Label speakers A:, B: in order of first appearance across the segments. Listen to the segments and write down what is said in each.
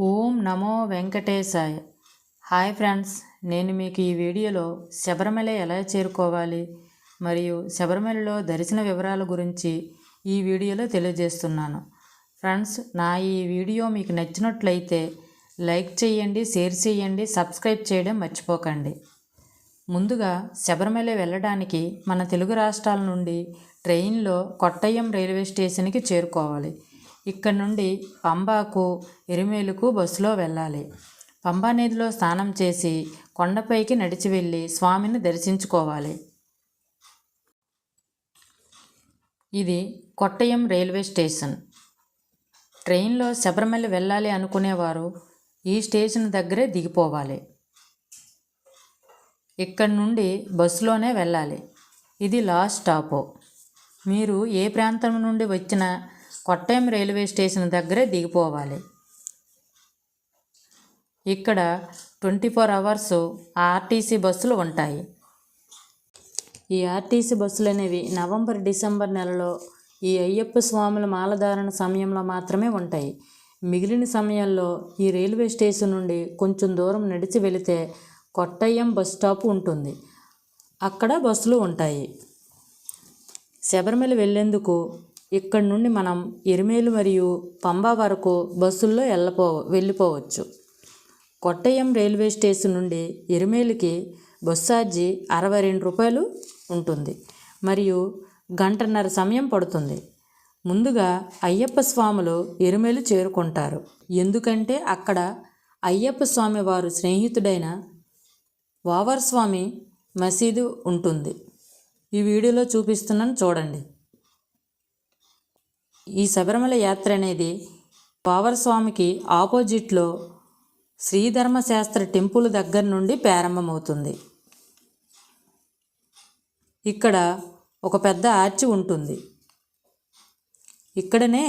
A: ఓం నమో వెంకటేశాయ. Hi friends, నేను మీకు ఈ వీడియోలో శబరిమల ఎలా చేరుకోవాలి మరియు శబరిమలలో దర్శన వివరాల గురించి ఈ వీడియోలో తెలియజేస్తున్నాను. ఫ్రెండ్స్, నా ఈ వీడియో మీకు నచ్చినట్లయితే లైక్ చేయండి, షేర్ చేయండి, సబ్స్క్రైబ్ చేయడం మర్చిపోకండి. ముందుగా శబరిమల వెళ్ళడానికి మన తెలుగు రాష్ట్రాల నుండి ట్రైన్లో కొట్టయ్యం రైల్వే స్టేషన్కి చేరుకోవాలి. ఇక్కడ నుండి పంబాకు, ఎరిమేలుకు బస్సులో వెళ్ళాలి. పంబా నదిలో స్నానం చేసి కొండపైకి నడిచి వెళ్ళి స్వామిని దర్శించుకోవాలి. ఇది కొట్టయ్యం రైల్వే స్టేషన్. ట్రైన్లో శబరిమల వెళ్ళాలి అనుకునేవారు ఈ స్టేషన్ దగ్గరే దిగిపోవాలి. ఇక్కడ నుండి బస్సులోనే వెళ్ళాలి. ఇది లాస్ట్ స్టాపు. మీరు ఏ ప్రాంతం నుండి వచ్చినా కొట్టయ్యం రైల్వే స్టేషన్ దగ్గరే దిగిపోవాలి. ఇక్కడ 24 అవర్స్ ఆర్టీసీ బస్సులు ఉంటాయి. ఈ ఆర్టీసీ బస్సులు అనేవి నవంబర్, డిసెంబర్ నెలలో ఈ అయ్యప్ప స్వాముల మాలధారణ సమయంలో మాత్రమే ఉంటాయి. మిగిలిన సమయాల్లో ఈ రైల్వే స్టేషన్ నుండి కొంచెం దూరం నడిచి వెళితే కొట్టయ్యం బస్ స్టాప్ ఉంటుంది. అక్కడ బస్సులు ఉంటాయి. శబరిమల వెళ్ళేందుకు ఇక్కడ నుండి మనం ఎరిమేలు మరియు పంబా వరకు బస్సుల్లో వెళ్ళిపోవచ్చు. కొట్టయ్యం రైల్వే స్టేషన్ నుండి ఎరిమేలుకి బస్ ఛార్జీ 62 రూపాయలు ఉంటుంది మరియు గంటన్నర సమయం పడుతుంది. ముందుగా అయ్యప్ప స్వాములు ఎరిమేలు చేరుకుంటారు. ఎందుకంటే అక్కడ అయ్యప్ప స్వామి వారు స్నేహితుడైన వావర్ స్వామి మసీదు ఉంటుంది. ఈ వీడియోలో చూపిస్తున్నాను, చూడండి. ఈ శబరిమల యాత్ర అనేది వావర్ స్వామికి ఆపోజిట్లో శ్రీధర్మశాస్త్ర టెంపుల్ దగ్గర నుండి ప్రారంభమవుతుంది. ఇక్కడ ఒక పెద్ద ఆర్చి ఉంటుంది. ఇక్కడనే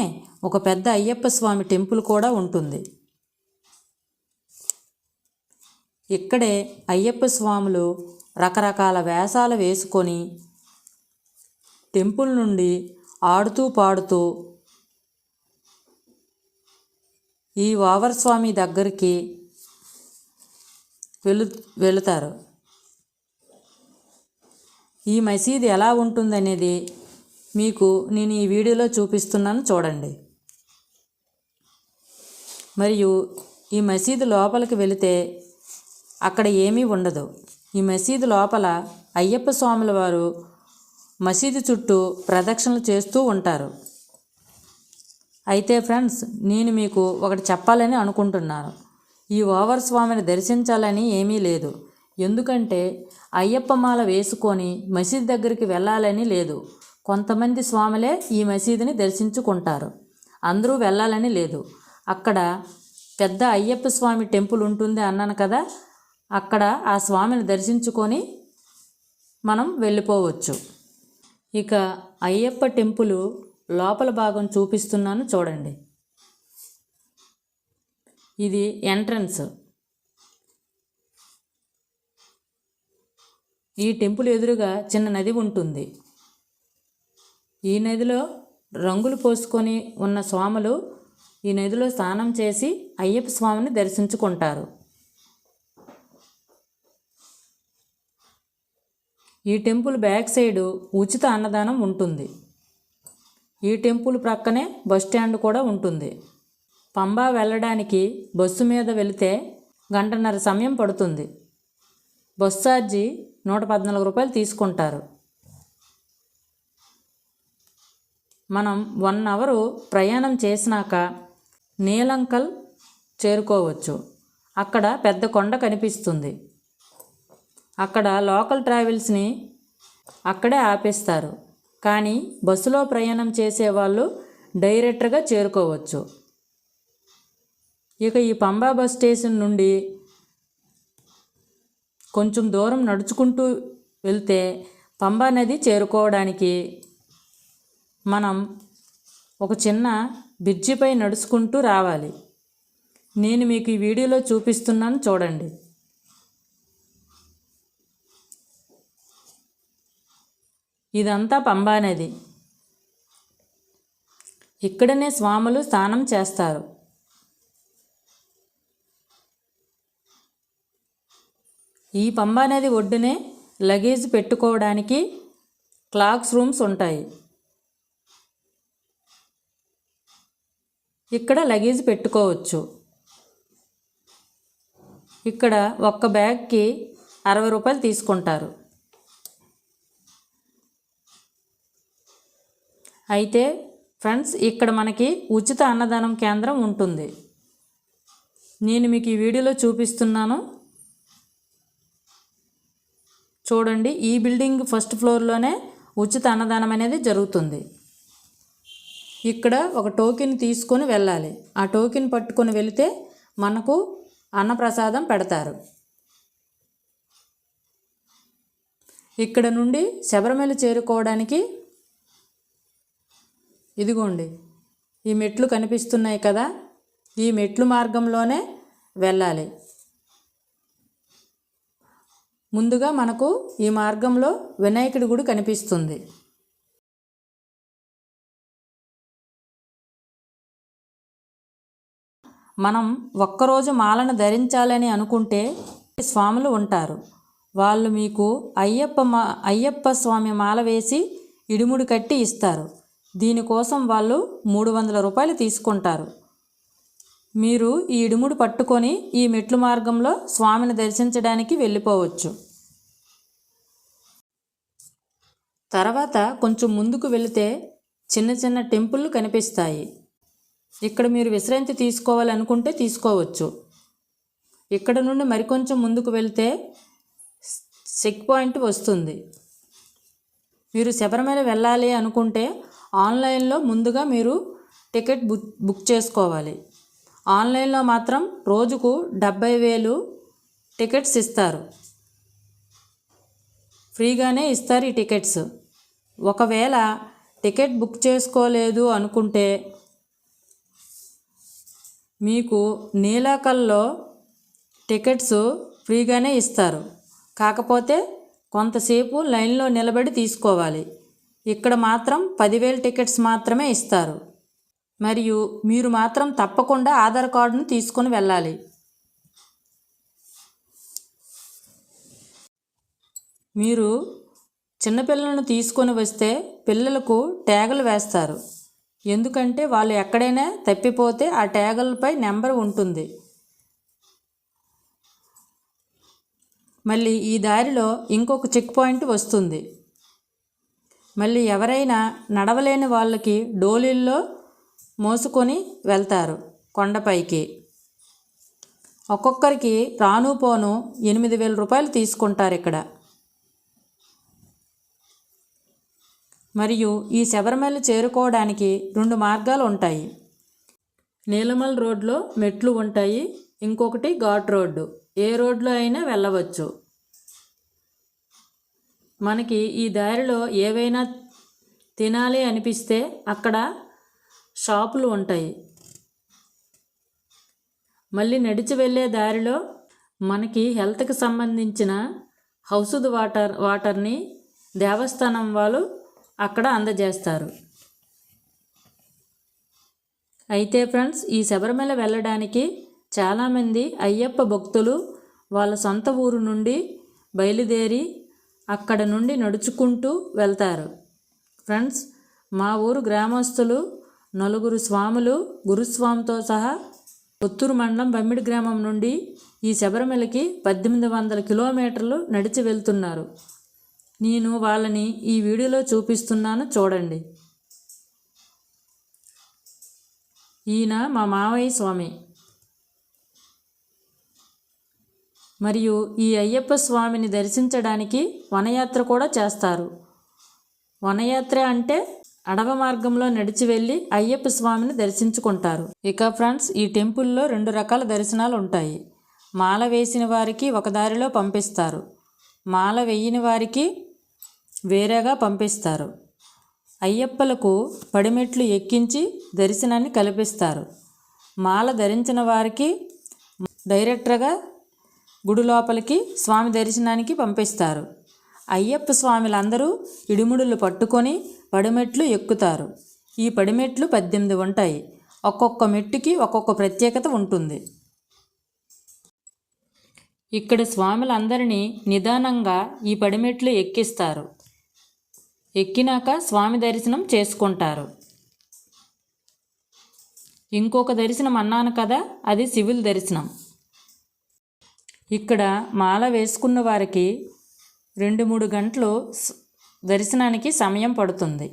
A: ఒక పెద్ద అయ్యప్ప స్వామి టెంపుల్ కూడా ఉంటుంది. ఇక్కడే అయ్యప్ప స్వాములు రకరకాల వేషాలు వేసుకొని టెంపుల్ నుండి ఆడుతూ పాడుతూ ఈ వావర్ స్వామి దగ్గరికి వెళుతారు. ఈ మసీదు ఎలా ఉంటుందనేది మీకు నేను ఈ వీడియోలో చూపిస్తున్నాను, చూడండి. మరియు ఈ మసీదు లోపలికి వెళితే అక్కడ ఏమీ ఉండదు. ఈ మసీదు లోపల అయ్యప్ప స్వాముల వారు మసీదు చుట్టూ ప్రదక్షిణలు చేస్తూ ఉంటారు. అయితే ఫ్రెండ్స్, నేను మీకు ఒకటి చెప్పాలని అనుకుంటున్నాను. ఈ వావర్ స్వామిని దర్శించాలని ఏమీ లేదు. ఎందుకంటే అయ్యప్ప మాల వేసుకొని మసీదు దగ్గరికి వెళ్ళాలని లేదు. కొంతమంది స్వాములే ఈ మసీదుని దర్శించుకుంటారు, అందరూ వెళ్ళాలని లేదు. అక్కడ పెద్ద అయ్యప్ప స్వామి టెంపుల్ ఉంటుంది అన్నాను కదా, అక్కడ ఆ స్వామిని దర్శించుకొని మనం వెళ్ళిపోవచ్చు. ఇక అయ్యప్ప టెంపుల్ లోపల భాగం చూపిస్తున్నాను, చూడండి. ఇది ఎంట్రన్స్. ఈ టెంపుల్ ఎదురుగా చిన్న నది ఉంటుంది. ఈ నదిలో రంగులు పోసుకొని ఉన్న స్వాములు ఈ నదిలో స్నానం చేసి అయ్యప్ప స్వామిని దర్శించుకుంటారు. ఈ టెంపుల్ బ్యాక్ సైడు ఉచిత అన్నదానం ఉంటుంది. ఈ టెంపుల్ ప్రక్కనే బస్ స్టాండ్ కూడా ఉంటుంది. పంబా వెళ్ళడానికి బస్సు మీద వెళితే గంటన్నర సమయం పడుతుంది. బస్ ఛార్జీ 114 రూపాయలు తీసుకుంటారు. మనం 1 అవర్ ప్రయాణం చేసినాక నీలంకల్ చేరుకోవచ్చు. అక్కడ పెద్ద కొండ కనిపిస్తుంది. అక్కడ లోకల్ ట్రావెల్స్ని అక్కడే ఆపేస్తారు. కానీ బస్సులో ప్రయాణం చేసేవాళ్ళు డైరెక్ట్గా చేరుకోవచ్చు. ఇక ఈ పంబా బస్ స్టేషన్ నుండి కొంచెం దూరం నడుచుకుంటూ వెళ్తే పంబా నది చేరుకోవడానికి మనం ఒక చిన్న బ్రిడ్జిపై నడుచుకుంటూ రావాలి. నేను మీకు ఈ వీడియోలో చూపిస్తున్నాను, చూడండి. ఇదంతా పంబా నది. ఇక్కడనే స్వాములు స్నానం చేస్తారు. ఈ పంబా నది ఒడ్డునే లగేజ్ పెట్టుకోవడానికి క్లాక్స్ రూమ్స్ ఉంటాయి. ఇక్కడ లగేజ్ పెట్టుకోవచ్చు. ఇక్కడ ఒక్క బ్యాగ్కి 60 రూపాయలు తీసుకుంటారు. అయితే ఫ్రెండ్స్, ఇక్కడ మనకి ఉచిత అన్నదానం కేంద్రం ఉంటుంది. నేను మీకు ఈ వీడియోలో చూపిస్తున్నాను చూడండి. ఈ బిల్డింగ్ ఫస్ట్ ఫ్లోర్లోనే ఉచిత అన్నదానం అనేది జరుగుతుంది. ఇక్కడ ఒక టోకెన్ తీసుకొని వెళ్ళాలి. ఆ టోకెన్ పట్టుకొని వెళితే మనకు అన్నప్రసాదం పెడతారు. ఇక్కడ నుండి శబరిమల చేరుకోవడానికి ఇదిగోండి ఈ మెట్లు కనిపిస్తున్నాయి కదా, ఈ మెట్లు మార్గంలోనే వెళ్ళాలి. ముందుగా మనకు ఈ మార్గంలో వినాయకుడి గుడి కనిపిస్తుంది. మనం ఒక్కరోజు మాలను ధరించాలని అనుకుంటే స్వాములు ఉంటారు. వాళ్ళు మీకు అయ్యప్ప స్వామి మాల వేసి ఇడుముడి కట్టి ఇస్తారు. దీనికోసం వాళ్ళు 300 రూపాయలు తీసుకుంటారు. మీరు ఈ ఇడుముడు పట్టుకొని ఈ మెట్లు మార్గంలో స్వామిని దర్శించడానికి వెళ్ళిపోవచ్చు. తర్వాత కొంచెం ముందుకు వెళితే చిన్న చిన్న టెంపుల్లు కనిపిస్తాయి. ఇక్కడ మీరు విశ్రాంతి తీసుకోవాలనుకుంటే తీసుకోవచ్చు. ఇక్కడ నుండి మరికొంచెం ముందుకు వెళ్తే చెక్ పాయింట్ వస్తుంది. మీరు శబరిమల వెళ్ళాలి అనుకుంటే ఆన్లైన్లో ముందుగా మీరు టికెట్ బుక్ చేసుకోవాలి. ఆన్లైన్లో మాత్రం రోజుకు 70,000 టికెట్స్ ఇస్తారు. ఫ్రీగానే ఇస్తారు ఈ టికెట్స్. ఒకవేళ టికెట్ బుక్ చేసుకోలేదు అనుకుంటే మీకు నీలాకల్లో టికెట్స్ ఫ్రీగానే ఇస్తారు. కాకపోతే కొంతసేపు లైన్లో నిలబడి తీసుకోవాలి. ఇక్కడ మాత్రం 10,000 టికెట్స్ మాత్రమే ఇస్తారు. మరియు మీరు మాత్రం తప్పకుండా ఆధార్ కార్డును తీసుకొని వెళ్ళాలి. మీరు చిన్నపిల్లలను తీసుకొని వస్తే పిల్లలకు ట్యాగులు వేస్తారు. ఎందుకంటే వాళ్ళు ఎక్కడైనా తప్పిపోతే ఆ ట్యాగులపై నెంబర్ ఉంటుంది. మళ్ళీ ఈ దారిలో ఇంకొక చెక్ పాయింట్ వస్తుంది. మళ్ళీ ఎవరైనా నడవలేని వాళ్ళకి డోలీల్లో మోసుకొని వెళ్తారు కొండపైకి. ఒక్కొక్కరికి రాను పోను 8,000 రూపాయలు తీసుకుంటారు ఇక్కడ. మరియు ఈ శబరిమల చేరుకోవడానికి 2 మార్గాలు ఉంటాయి. నీలమల్ రోడ్లో మెట్లు ఉంటాయి, ఇంకొకటి ఘాట్ రోడ్డు. ఏ రోడ్లో అయినా వెళ్ళవచ్చు. మనకి ఈ దారిలో ఏవైనా తినాలి అనిపిస్తే అక్కడ షాపులు ఉంటాయి. మళ్ళీ నడిచి వెళ్ళే దారిలో మనకి హెల్త్కి సంబంధించిన హౌస్డ్ వాటర్ని దేవస్థానం వాళ్ళు అక్కడ అందజేస్తారు. అయితే ఫ్రెండ్స్, ఈ శబరిమల వెళ్ళడానికి చాలామంది అయ్యప్ప భక్తులు వాళ్ళ సొంత ఊరు నుండి బయలుదేరి అక్కడ నుండి నడుచుకుంటూ వెళ్తారు. ఫ్రెండ్స్, మా ఊరు గ్రామస్తులు 4 స్వాములు గురుస్వామితో సహా పుత్తూరు మండలం బమ్మిడి గ్రామం నుండి ఈ శబరిమలకి 1800 కిలోమీటర్లు నడిచి వెళ్తున్నారు. నేను వాళ్ళని ఈ వీడియోలో చూపిస్తున్నాను చూడండి. ఈయన మా మావయ్య స్వామి. మరియు ఈ అయ్యప్ప స్వామిని దర్శించడానికి వనయాత్ర కూడా చేస్తారు. వనయాత్ర అంటే అడవి మార్గంలో నడిచి వెళ్ళి అయ్యప్ప స్వామిని దర్శించుకుంటారు. ఇక ఫ్రెండ్స్, ఈ టెంపుల్లో 2 రకాల దర్శనాలు ఉంటాయి. మాల వేసిన వారికి ఒక దారిలో పంపిస్తారు, మాల వేయని వారికి వేరేగా పంపిస్తారు. అయ్యప్పలకు పడిమెట్లు ఎక్కించి దర్శనాన్ని కల్పిస్తారు. మాల ధరించిన వారికి డైరెక్ట్గా గుడి లోపలికి స్వామి దర్శనానికి పంపిస్తారు. అయ్యప్ప స్వాములందరూ ఇడుముడులు పట్టుకొని పడిమెట్లు ఎక్కుతారు. ఈ పడిమెట్లు 18 ఉంటాయి. ఒక్కొక్క మెట్టుకి ఒక్కొక్క ప్రత్యేకత ఉంటుంది. ఇక్కడ స్వాములందరినీ నిదానంగా ఈ పడిమెట్లు ఎక్కిస్తారు. ఎక్కినాక స్వామి దర్శనం చేసుకుంటారు. ఇంకొక దర్శనం అన్నాను కదా, అది సివిల్ దర్శనం. ఇక్కడ మాల వేసుకున్న వారికి 2-3 గంటలు దర్శనానికి సమయం పడుతుంది.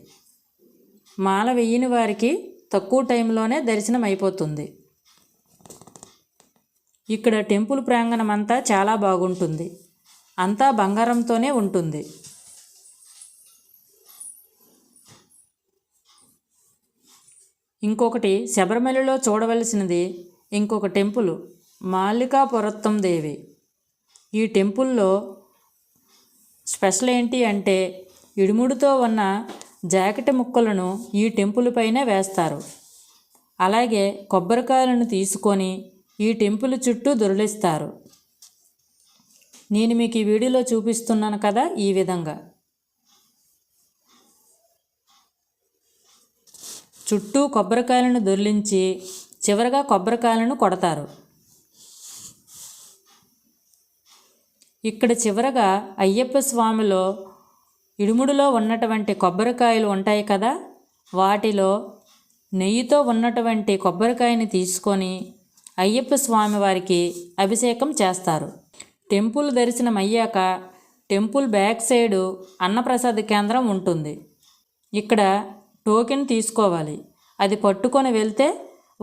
A: మాల వేయని వారికి తక్కువ టైంలోనే దర్శనం అయిపోతుంది. ఇక్కడ టెంపుల్ ప్రాంగణం అంతా చాలా బాగుంటుంది. అంతా బంగారంతోనే ఉంటుంది. ఇంకొకటి శబరిమలలో చూడవలసినది ఇంకొక టెంపుల్, మాలికాపురత్తం దేవి. ఈ టెంపుల్లో స్పెషల్ ఏంటి అంటే ఇడుముడితో ఉన్న జాకెట్ ముక్కలను ఈ టెంపుల్ పైనే వేస్తారు. అలాగే కొబ్బరికాయలను తీసుకొని ఈ టెంపుల్ చుట్టూ దొర్లిస్తారు. నేను మీకు ఈ వీడియోలో చూపిస్తున్నాను కదా, ఈ విధంగా చుట్టూ కొబ్బరికాయలను దొర్లించి చివరగా కొబ్బరికాయలను కొడతారు. ఇక్కడ చివరగా అయ్యప్ప స్వామిలో ఇడుముడిలో ఉన్నటువంటి కొబ్బరికాయలు ఉంటాయి కదా, వాటిలో నెయ్యితో ఉన్నటువంటి కొబ్బరికాయని తీసుకొని అయ్యప్ప స్వామి వారికి అభిషేకం చేస్తారు. టెంపుల్ దర్శనం అయ్యాక టెంపుల్ బ్యాక్ సైడు అన్నప్రసాద కేంద్రం ఉంటుంది. ఇక్కడ టోకెన్ తీసుకోవాలి. అది పట్టుకొని వెళ్తే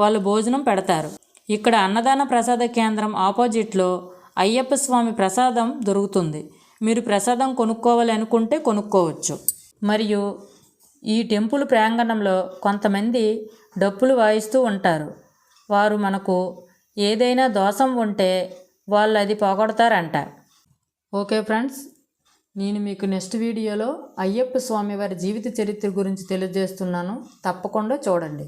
A: వాళ్ళు భోజనం పెడతారు. ఇక్కడ అన్నదాన ప్రసాద కేంద్రం ఆపోజిట్లో అయ్యప్ప స్వామి ప్రసాదం దొరుకుతుంది. మీరు ప్రసాదం కొనుక్కోవాలి అనుకుంటే కొనుక్కోవచ్చు. మరియు ఈ టెంపుల్ ప్రాంగణంలో కొంతమంది డప్పులు వాయిస్తూ ఉంటారు. వారు మనకు ఏదైనా దోషం ఉంటే వాళ్ళు అది పోగొడతారంట. ఓకే ఫ్రెండ్స్, నేను మీకు నెక్స్ట్ వీడియోలో అయ్యప్ప స్వామి వారి జీవిత చరిత్ర గురించి తెలియజేస్తున్నాను. తప్పకుండా చూడండి.